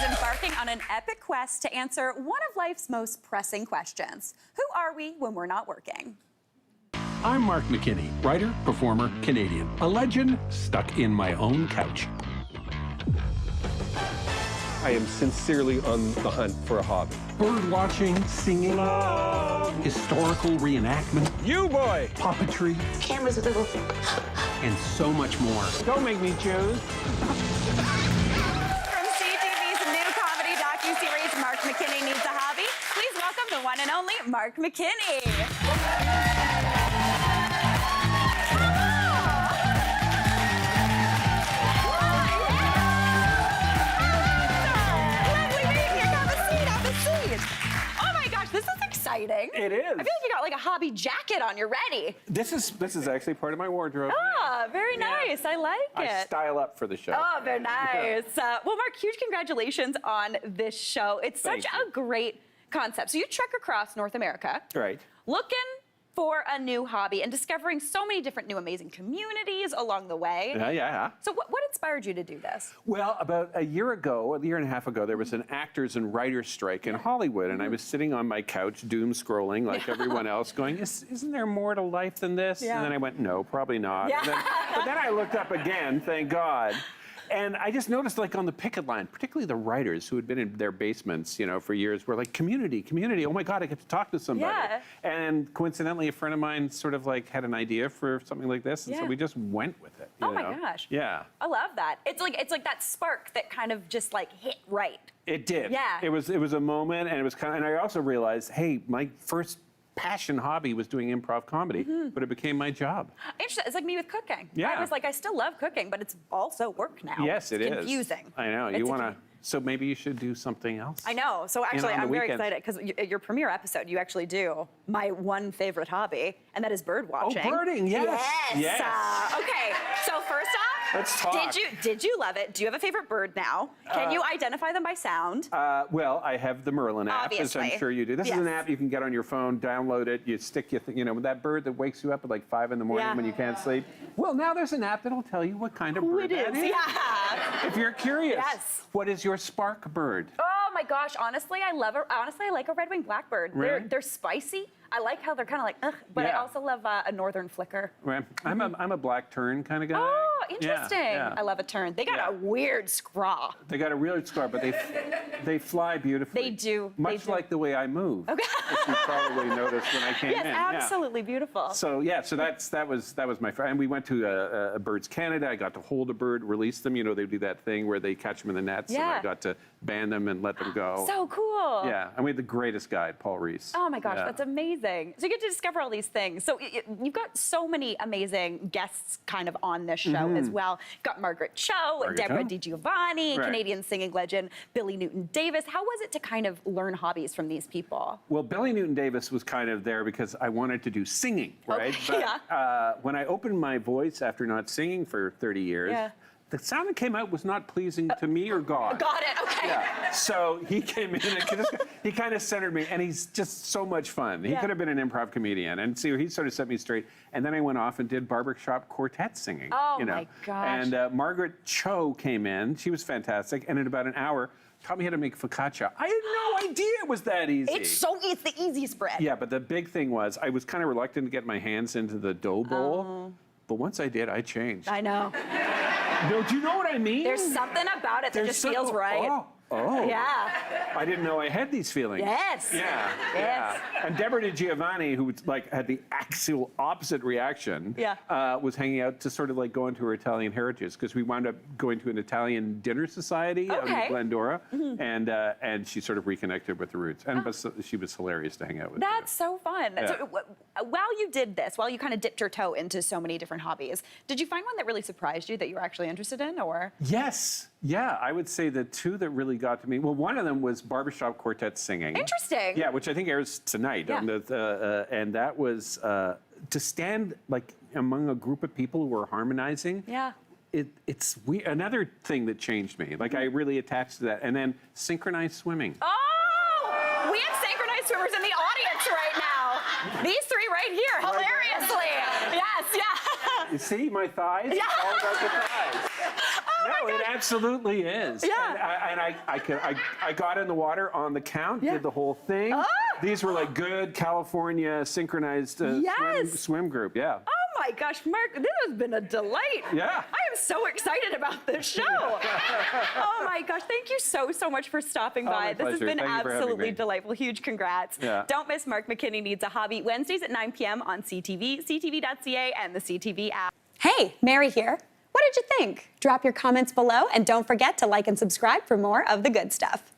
embarking on an epic quest to answer one of life's most pressing questions. Who are we when we're not working? I'm Mark McKinney, writer, performer, Canadian. A legend stuck in my own couch. I am sincerely on the hunt for a hobby. Bird watching, singing, historical reenactment, You boy! puppetry, Camera's a little... and so much more. Don't make me choose. From CTV's new comedy docuseries, Mark McKinney Needs a Hobby, please welcome the one and only Mark McKinney. Exciting. It is. I feel like you got like a hobby jacket on. You're ready. This is actually part of my wardrobe. Ah, very nice. I like it. I style up for the show. Oh, very nice. Well, Mark, huge congratulations on this show. It's such a great concept. So you trek across North America. Right. Looking for a new hobby and discovering so many different new amazing communities along the way. Yeah. So what inspired you to do this? Well, about a year and a half ago, there was an actors and writers strike in Hollywood, and I was sitting on my couch, doom scrolling like everyone else, going, isn't there more to life than this? Yeah. And then I went, no, probably not. Yeah. But then I looked up again, thank God. And I just noticed, like, on the picket line, particularly the writers who had been in their basements, for years, were like, community. Oh my God, I get to talk to somebody. Yeah. And coincidentally, a friend of mine sort of like had an idea for something like this, and so we just went with it. Oh my gosh. Yeah. I love that. It's like that spark that kind of just like hit right. It did. Yeah. It was a moment, and it was and I also realized, hey, my first passion hobby was doing improv comedy, but it became my job. Interesting. It's like me with cooking. Yeah. I was like, I still love cooking, but it's also work now. Yes, it is. Confusing. I know. You want to. So maybe you should do something else. I know. So actually, on the I'm very weekends. excited because your premiere episode, you actually do my one favorite hobby, and that is bird watching. Oh, birding, yes. Yes. Okay. So first off, let's talk. Did you love it? Do you have a favorite bird now? Can you identify them by sound? Well, I have the Merlin app, as Obviously. I'm sure you do. This is an app you can get on your phone, download it, you stick your that bird that wakes you up at like 5 in the morning when you can't sleep. Well, now there's an app that'll tell you what kind of bird that is. Yeah. If you're curious. Yes. What is your spark bird? Oh my gosh, honestly, I like a red-winged blackbird. Really? They're spicy. I like how they're kind of like, ugh, but I Yeah. also love a northern flicker. Right. I'm a black tern kind of guy. Oh, interesting. Yeah. I love a tern. They got a weird scraw. They got a real scar, but they fly beautifully. They do. Much like the way I move. Okay. As you probably noticed when I came in. Yes, absolutely beautiful. So that was my friend. And we went to a Birds Canada. I got to hold a bird, release them. They do that thing where they catch them in the nets, and I got to ban them and let them go. So cool. Yeah, and we had the greatest guide, Paul Reese. Oh my gosh, that's amazing. So you get to discover all these things. So you've got so many amazing guests kind of on this show as well. You've got Margaret Cho, Deborah DiGiovanni, Canadian singing legend Billy Newton-Davis. How was it to kind of learn hobbies from these people? Well, Billy Newton-Davis was kind of there because I wanted to do singing, right? Okay, but when I opened my voice after not singing for 30 years, the sound that came out was not pleasing to me or God. Got it, okay. Yeah. So he came in and he kind of centered me, and he's just so much fun. He could have been an improv comedian, and so he sort of set me straight. And then I went off and did barbershop quartet singing. Oh my gosh. And Margaret Cho came in. She was fantastic, and in about an hour, taught me how to make focaccia. I had no idea it was that easy. It's the easiest bread. Yeah, but the big thing was I was kind of reluctant to get my hands into the dough bowl. But once I did, I changed. I know. No, do you know what I mean? There's something about it that just feels right. Oh. Yeah. I didn't know I had these feelings. Yes. Yeah. Yes. Yeah. And Deborah DiGiovanni, who had the actual opposite reaction, was hanging out to sort of like go into her Italian heritage, because we wound up going to an Italian dinner society out in Glendora, and she sort of reconnected with the roots. And she was hilarious to hang out with. That's so fun. Yeah. So while you did this, while you kind of dipped your toe into so many different hobbies, did you find one that really surprised you that you were actually interested in, or? Yes. Yeah, I would say the two that really got to me. Well, one of them was barbershop quartet singing. Interesting. Yeah, which I think airs tonight. Yeah. On and that was to stand like among a group of people who were harmonizing. Yeah. It's another thing that changed me. Like I really attached to that. And then synchronized swimming. Oh, we have synchronized swimmers in the audience right now. These three right here, hilariously. Yes, yeah. You see my thighs? Yeah. It's all about the thighs. Oh No, it absolutely is. Yeah. And I got in the water on the count, did the whole thing. Oh. These were like good California synchronized swim group. Yeah. Oh my gosh, Mark, this has been a delight. Yeah. I am so excited about this show. Oh my gosh, thank you so much for stopping by. This has been absolutely delightful. Huge congrats. Yeah. Don't miss Mark McKinney Needs a Hobby, Wednesdays at 9 p.m. on CTV, CTV.ca, and the CTV app. Hey, Mary here. What did you think? Drop your comments below, and don't forget to like and subscribe for more of the good stuff.